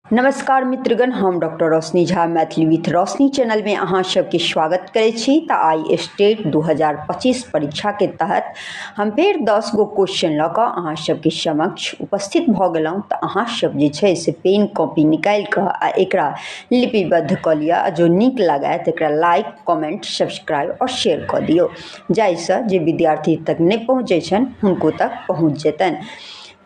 नमस्कार मित्रगण, हम डॉक्टर रोशनी झा मैथिली विथ रोशनी चैनल में अहाँ सबके स्वागत करे छी। तो आई स्टेट 2025 परीक्षा के तहत हम फिर 10 गो क्वेश्चन लऽ कऽ अहाँ सबके समक्ष उपस्थित भऽ गेलहुँ। तो अहाँ सब जे छै से पेन कॉपी निकालि कऽ आ एकरा लिपिबद्ध कऽ लिअ। जो नीक लागै तकरा लाइक, कमेंट, सब्सक्राइब और शेयर कऽ दियौ, जाहिसँ जे विद्यार्थी तक नहि पहुँचै छनि हुनको तक पहुँच जेतनि।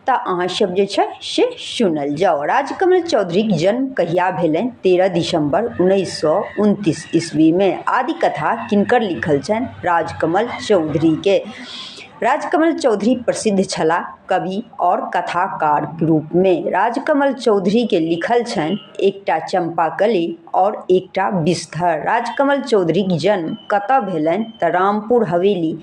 तो अहाँ सब जे छै से सुनल जाओ। राजकमल चौधरी के जन्म कहिया भेलनि? 13 दिसंबर 1929 ईस्वी में। आदि कथा किनकर लिखल छनि? राजकमल चौधरी के। राजकमल चौधरी प्रसिद्ध छला कवि और कथाकार के रूप में। राजकमल चौधरी के लिखल छनि एकटा चंपाकली और एकटा विषधर। राजकमल चौधरी के जन्म कतऽ भेलनि? तऽ रामपुर हवेली,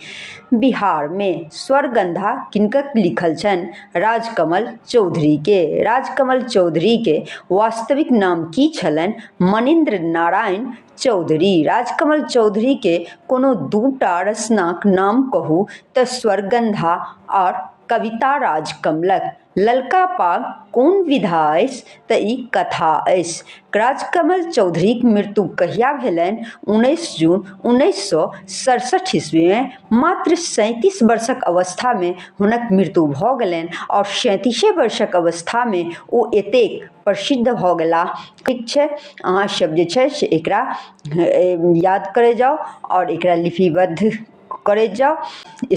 बिहार में। स्वरगंधा किनकर लिखल छनि? राजकमल चौधरी के। राजकमल चौधरी के वास्तविक नाम की छलनि? मनेंद्र नारायण चौधरी। राजकमल चौधरी के कोनो दूटा रचनाक नाम कहू तऽ स्वरगंधा और कविता राजकमलक। ललका पाग कोन विधा अछि? तऽ ई कथा अछि। राजकमल चौधरीक मृत्यु कहिया भेलनि? 19 जून 1967 ईस्वी में। मात्र 37 वर्षक अवस्था में हुनक मृत्यु भऽ गेलनि और 37 वर्षक अवस्था में ओ एतेक प्रसिद्ध भऽ गेलाह। ठीक छै, अहाँ सब जे छै से एकरा याद करे जाओ और एकरा लिपिबद्ध करे जाओ।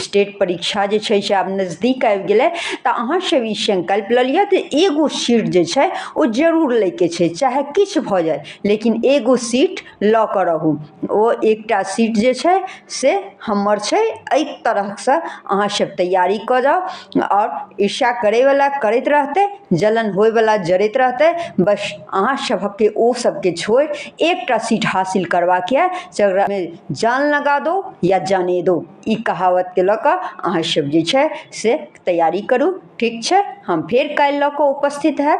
स्टेट परीक्षा जे छै से आब नजदीक आबि गेलै। तऽ अहाँ सब ई संकल्प लऽ लिअ तऽ एगो सीट जे छै ओ जरूर लै के छै, चाहे किछु भऽ जाय, लेकिन एगो सीट लऽ कऽ रहू। ओ एकटा सीट जे छै से हमर छै। एहि तरहसँ अहाँ सब तैयारी कऽ जाओ और ईर्ष्या करैवला करैत रहतै, जलन होयवला जरैत रहतै। बस अहाँ सबके ओ सबके छोड़ि एकटा सीट हासिल करबाक यऽ, जकरा में जान लगा दो या जाने दो, ई कहावत के लऽ कऽ अहाँ सब जे छै से तैयारी करू। ठीक छै, हम फेर काल्हि लऽ कऽ उपस्थित हैब।